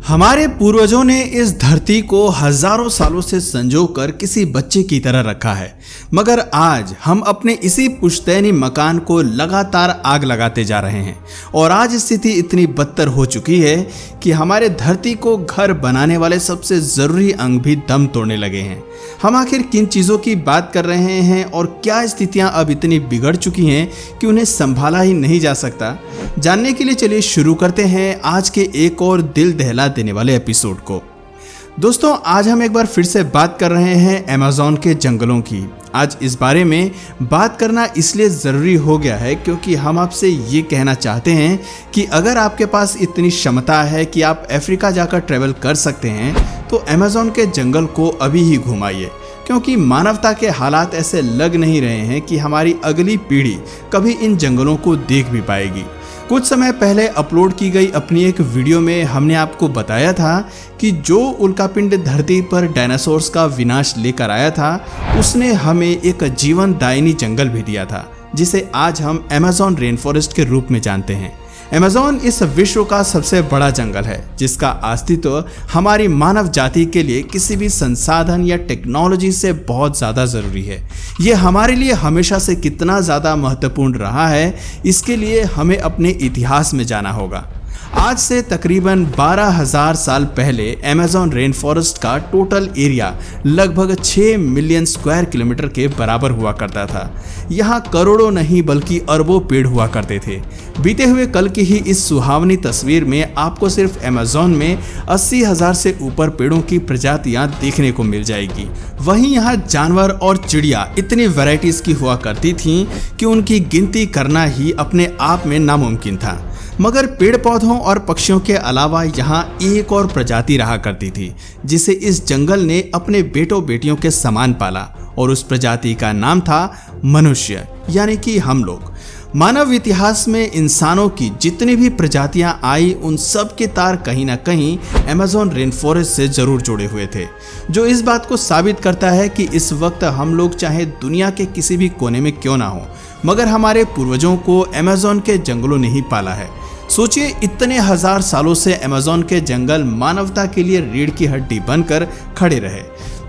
हमारे पूर्वजों ने इस धरती को हजारों सालों से संजोकर किसी बच्चे की तरह रखा है, मगर आज हम अपने इसी पुश्तैनी मकान को लगातार आग लगाते जा रहे हैं। और आज स्थिति इतनी बदतर हो चुकी है कि हमारे धरती को घर बनाने वाले सबसे जरूरी अंग भी दम तोड़ने लगे हैं। हम आखिर किन चीज़ों की बात कर रहे हैं और क्या स्थितियां अब इतनी बिगड़ चुकी हैं कि उन्हें संभाला ही नहीं जा सकता? जानने के लिए चलिए शुरू करते हैं आज के एक और दिल दहला देने वाले एपिसोड को। दोस्तों, आज हम एक बार फिर से बात कर रहे हैं अमेज़न के जंगलों की। आज इस बारे में बात करना इसलिए ज़रूरी हो गया है क्योंकि हम आपसे ये कहना चाहते हैं कि अगर आपके पास इतनी क्षमता है कि आप अफ्रीका जाकर ट्रैवल कर सकते हैं तो अमेज़न के जंगल को अभी ही घुमाइए, क्योंकि मानवता के हालात ऐसे लग नहीं रहे हैं कि हमारी अगली पीढ़ी कभी इन जंगलों को देख भी पाएगी। कुछ समय पहले अपलोड की गई अपनी एक वीडियो में हमने आपको बताया था कि जो उल्कापिंड धरती पर डायनासोर्स का विनाश लेकर आया था उसने हमें एक जीवनदायिनी जंगल भी दिया था, जिसे आज हम अमेज़न रेन फॉरेस्ट के रूप में जानते हैं। अमेज़न इस विश्व का सबसे बड़ा जंगल है जिसका अस्तित्व हमारी मानव जाति के लिए किसी भी संसाधन या टेक्नोलॉजी से बहुत ज़्यादा ज़रूरी है। ये हमारे लिए हमेशा से कितना ज़्यादा महत्वपूर्ण रहा है, इसके लिए हमें अपने इतिहास में जाना होगा। आज से तकरीबन 12,000 साल पहले अमेज़न रेन फॉरेस्ट का टोटल एरिया लगभग 6 मिलियन स्क्वायर किलोमीटर के बराबर हुआ करता था। यहाँ करोड़ों नहीं बल्कि अरबों पेड़ हुआ करते थे। बीते हुए कल की ही इस सुहावनी तस्वीर में आपको सिर्फ अमेज़न में 80,000 से ऊपर पेड़ों की प्रजातियाँ देखने को मिल जाएगी। वहीं यहाँ जानवर और चिड़िया इतनी वैरायटीज़ की हुआ करती थीं कि उनकी गिनती करना ही अपने आप में नामुमकिन था। मगर पेड़ पौधों और पक्षियों के अलावा यहाँ एक और प्रजाति रहा करती थी जिसे इस जंगल ने अपने बेटों बेटियों के समान पाला, और उस प्रजाति का नाम था मनुष्य, यानी कि हम लोग। मानव इतिहास में इंसानों की जितनी भी प्रजातियां आई उन सब के तार कहीं ना कहीं अमेज़न रेन फॉरेस्ट से जरूर जुड़े हुए थे, जो इस बात को साबित करता है कि इस वक्त हम लोग चाहे दुनिया के किसी भी कोने में क्यों ना हो, मगर हमारे पूर्वजों को अमेज़न के जंगलों ने ही पाला है। सोचिए, इतने हजार सालों से अमेज़न के जंगल मानवता के लिए रीढ़ की हड्डी बनकर खड़े रहे।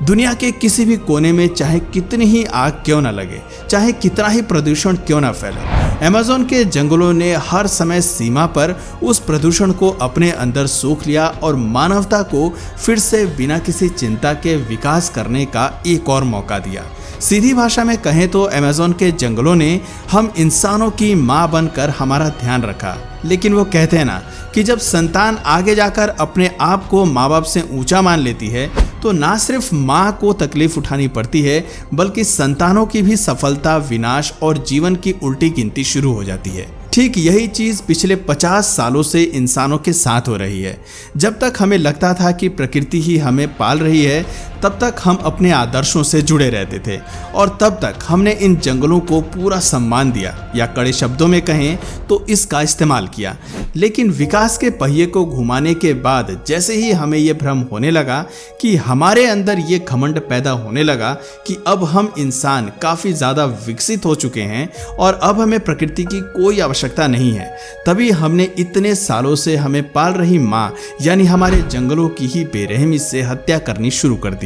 दुनिया के किसी भी कोने में चाहे कितनी ही आग क्यों ना लगे, चाहे कितना ही प्रदूषण क्यों ना फैले, अमेज़न के जंगलों ने हर समय सीमा पर उस प्रदूषण को अपने अंदर सोख लिया और मानवता को फिर से बिना किसी चिंता के विकास करने का एक और मौका दिया। सीधी भाषा में कहें तो अमेज़न के जंगलों ने हम इंसानों की माँ बनकर हमारा ध्यान रखा। लेकिन वो कहते हैं ना कि जब संतान आगे जाकर अपने आप को माँ बाप से ऊंचा मान लेती है तो ना सिर्फ माँ को तकलीफ उठानी पड़ती है बल्कि संतानों की भी सफलता, विनाश और जीवन की उल्टी गिनती शुरू हो जाती है। ठीक यही चीज़ पिछले 50 सालों से इंसानों के साथ हो रही है। जब तक हमें लगता था कि प्रकृति ही हमें पाल रही है तब तक हम अपने आदर्शों से जुड़े रहते थे और तब तक हमने इन जंगलों को पूरा सम्मान दिया, या कड़े शब्दों में कहें तो इसका इस्तेमाल किया। लेकिन विकास के पहिए को घुमाने के बाद जैसे ही हमें ये भ्रम होने लगा कि हमारे अंदर ये घमंड पैदा होने लगा कि अब हम इंसान काफ़ी ज़्यादा विकसित हो चुके हैं और अब हमें प्रकृति की कोई आवश्यकता नहीं है, तभी हमने इतने सालों से हमें पाल रही माँ यानी हमारे जंगलों की ही बेरहमी से हत्या करनी शुरू कर दी।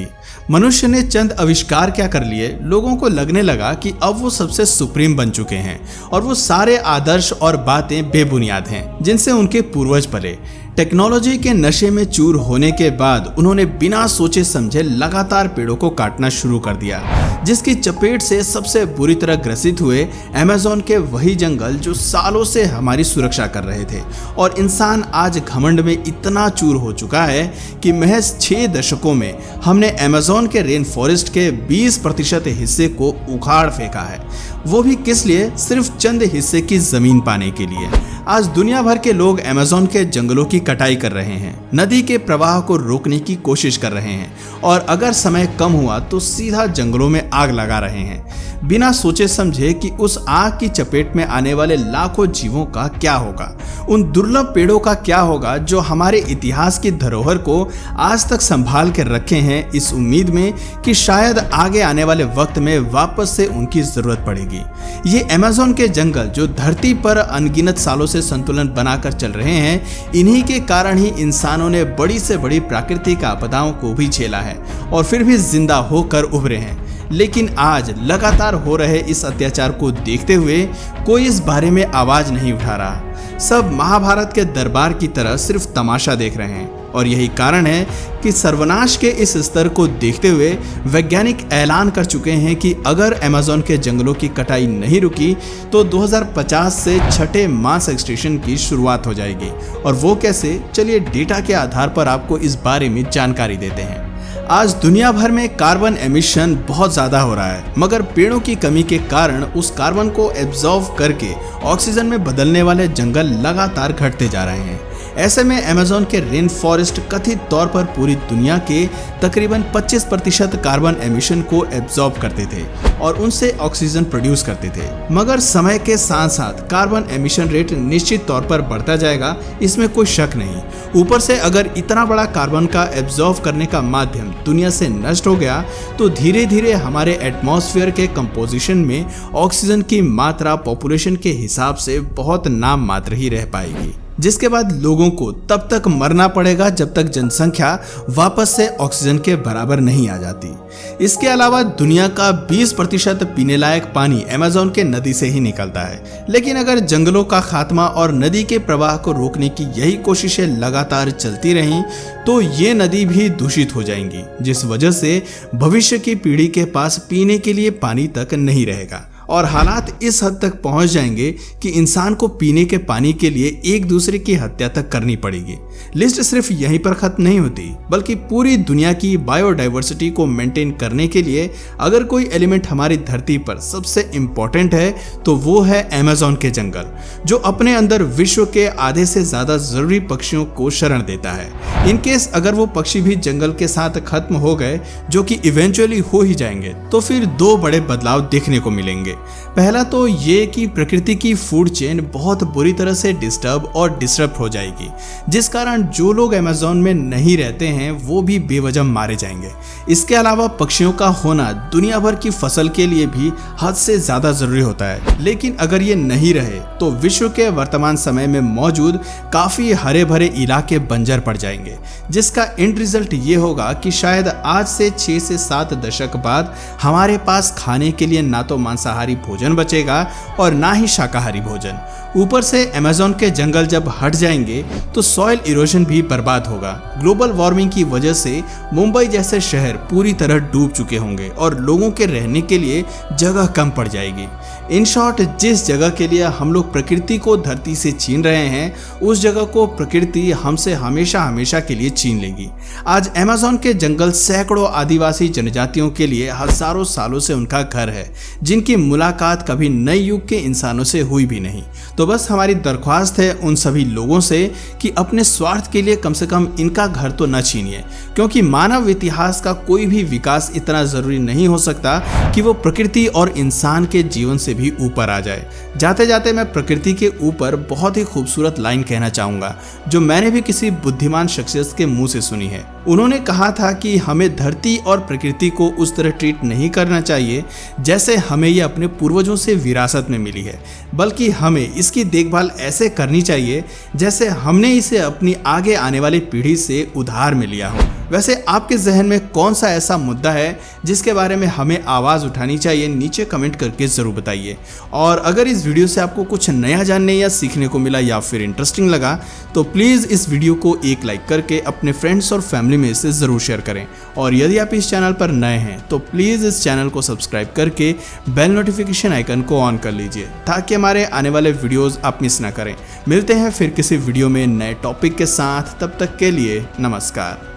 मनुष्य ने चंद आविष्कार क्या कर लिए, लोगों को लगने लगा कि अब वो सबसे सुप्रीम बन चुके हैं और वो सारे आदर्श और बातें बेबुनियाद हैं जिनसे उनके पूर्वज पले। टेक्नोलॉजी के नशे में चूर होने के बाद उन्होंने बिना सोचे समझे लगातार पेड़ों को काटना शुरू कर दिया, जिसकी चपेट से सबसे बुरी तरह ग्रसित हुए अमेज़न के वही जंगल जो सालों से हमारी सुरक्षा कर रहे थे। और इंसान आज घमंड में इतना चूर हो चुका है कि महज 6 दशकों में हमने अमेज़न के रेन फॉरेस्ट के 20% हिस्से को उखाड़ फेंका है, वो भी किस लिए? सिर्फ चंद हिस्से की जमीन पाने के लिए। आज दुनिया भर के लोग अमेज़न के जंगलों की कटाई कर रहे हैं, नदी के प्रवाह को रोकने की कोशिश कर रहे हैं और अगर समय कम हुआ तो सीधा जंगलों में आग लगा रहे हैं, बिना सोचे समझे कि उस आग की चपेट में आने वाले लाखों जीवों का क्या होगा, उन दुर्लभ पेड़ों का क्या होगा जो हमारे इतिहास की धरोहर को आज तक संभाल कर रखे हैं, इस उम्मीद में कि शायद आगे आने वाले वक्त में वापस से उनकी जरूरत पड़ेगी। जाएगी। ये अमेज़न के जंगल जो धरती पर अनगिनत सालों से संतुलन बनाकर चल रहे हैं, इन्हीं के कारण ही इंसानों ने बड़ी से बड़ी प्राकृतिक आपदाओं को भी झेला है और फिर भी जिंदा होकर उभरे हैं। लेकिन आज लगातार हो रहे इस अत्याचार को देखते हुए कोई इस बारे में आवाज नहीं उठा रहा। सब महाभारत के दरबार की तरह सिर्फ तमाशा देख रहे हैं और यही कारण है कि सर्वनाश के इस स्तर को देखते हुए वैज्ञानिक ऐलान कर चुके हैं कि अगर अमेज़न के जंगलों की कटाई नहीं रुकी तो 2050 से छठे मास एक्सटिंक्शन की शुरुआत हो जाएगी। और वो कैसे, चलिए डेटा के आधार पर आपको इस बारे में जानकारी देते हैं। आज दुनिया भर में कार्बन एमिशन बहुत ज़्यादा हो रहा है, मगर पेड़ों की कमी के कारण उस कार्बन को एब्जॉर्व करके ऑक्सीजन में बदलने वाले जंगल लगातार घटते जा रहे हैं। ऐसे में अमेज़न के रेन फॉरेस्ट कथित तौर पर पूरी दुनिया के तकरीबन 25% कार्बन एमिशन को एब्जॉर्ब करते थे और उनसे ऑक्सीजन प्रोड्यूस करते थे। मगर समय के साथ साथ कार्बन एमिशन रेट निश्चित तौर पर बढ़ता जाएगा, इसमें कोई शक नहीं। ऊपर से अगर इतना बड़ा कार्बन का एब्जॉर्ब करने का माध्यम दुनिया से नष्ट हो गया तो धीरे धीरे हमारे एटमॉस्फेयर के कंपोजिशन में ऑक्सीजन की मात्रा पॉपुलेशन के हिसाब से बहुत नाम मात्र ही रह पाएगी, जिसके बाद लोगों को तब तक मरना पड़ेगा जब तक जनसंख्या वापस से ऑक्सीजन के बराबर नहीं आ जाती। इसके अलावा दुनिया का 20% पीने लायक पानी अमेज़न के नदी से ही निकलता है। लेकिन अगर जंगलों का खात्मा और नदी के प्रवाह को रोकने की यही कोशिशें लगातार चलती रहीं तो ये नदी भी दूषित हो जाएंगी, जिस वजह से भविष्य की पीढ़ी के पास पीने के लिए पानी तक नहीं रहेगा और हालात इस हद तक पहुंच जाएंगे कि इंसान को पीने के पानी के लिए एक दूसरे की हत्या तक करनी पड़ेगी। लिस्ट सिर्फ यहीं पर खत्म नहीं होती, बल्कि पूरी दुनिया की बायोडाइवर्सिटी को मेंटेन करने के लिए अगर कोई एलिमेंट हमारी धरती पर सबसे इम्पोर्टेंट है तो वो है अमेज़न के जंगल, जो अपने अंदर विश्व के आधे से ज्यादा जरूरी पक्षियों को शरण देता है। इनकेस अगर वो पक्षी भी जंगल के साथ खत्म हो गए, जो कि इवेंचुअली हो ही जाएंगे, तो फिर दो बड़े बदलाव देखने को मिलेंगे। पहला तो ये कि प्रकृति की फूड चेन बहुत बुरी तरह से डिस्टर्ब और डिस्टर्ब हो जाएगी, जिस कारण जो लोग अमेज़न में नहीं रहते हैं वो भी बेवजह मारे जाएंगे। इसके अलावा पक्षियों का होना दुनिया भर की फसल के लिए भी हद से ज्यादा जरूरी होता है। लेकिन अगर ये नहीं रहे तो विश्व के वर्तमान समय में मौजूद काफी हरे भरे इलाके बंजर पड़ जाएंगे, जिसका एंड रिजल्ट ये होगा कि शायद आज से 6 से 7 दशक बाद हमारे पास खाने के लिए ना तो मांसाहारी भोजन बचेगा और ना ही शाकाहारी भोजन। ऊपर से अमेज़न के जंगल जब हट जाएंगे तो सॉइल इरोजन भी बर्बाद होगा। ग्लोबल वार्मिंग की वजह से मुंबई जैसे शहर पूरी तरह डूब चुके होंगे और लोगों के रहने के लिए जगह कम पड़ जाएगी। इन शॉर्ट, जिस जगह के लिए हम लोग प्रकृति को धरती से छीन रहे हैं, उस जगह को प्रकृति हमसे हमेशा हमेशा के लिए छीन लेगी। आज अमेज़न के जंगल सैकड़ों आदिवासी जनजातियों के लिए हजारों सालों से उनका घर है, जिनकी मुलाकात कभी नए युग के इंसानों से हुई भी नहीं। तो बस हमारी दरख्वास्त है उन सभी लोगों से कि अपने स्वार्थ के लिए कम से कम इनका घर तो न छीनिए, क्योंकि मानव इतिहास का कोई भी विकास इतना जरूरी नहीं हो सकता कि वो प्रकृति और इंसान के जीवन से भी ऊपर आ जाए। जाते जाते मैं प्रकृति के ऊपर बहुत ही खूबसूरत लाइन कहना चाहूंगा, जो मैंने भी किसी बुद्धिमान शख्सियत के मुंह से सुनी है। उन्होंने कहा था कि हमें धरती और प्रकृति को उस तरह ट्रीट नहीं करना चाहिए जैसे हमें ये अपने पूर्वजों से विरासत में मिली है, बल्कि हमें इसकी देखभाल ऐसे करनी चाहिए जैसे हमने इसे अपनी आगे आने वाली पीढ़ी से उधार में लिया हो। वैसे आपके जहन में कौन सा ऐसा मुद्दा है जिसके बारे में हमें आवाज़ उठानी चाहिए, नीचे कमेंट करके ज़रूर बताइए। और अगर इस वीडियो से आपको कुछ नया जानने या सीखने को मिला या फिर इंटरेस्टिंग लगा तो प्लीज़ इस वीडियो को एक लाइक करके अपने फ्रेंड्स और फैमिली में इसे ज़रूर शेयर करें। और यदि आप इस चैनल पर नए हैं तो प्लीज़ इस चैनल को सब्सक्राइब करके बेल नोटिफिकेशन आइकन को ऑन कर लीजिए, ताकि हमारे आने वाले वीडियोज़ आप मिस ना करें। मिलते हैं फिर किसी वीडियो में नए टॉपिक के साथ, तब तक के लिए नमस्कार।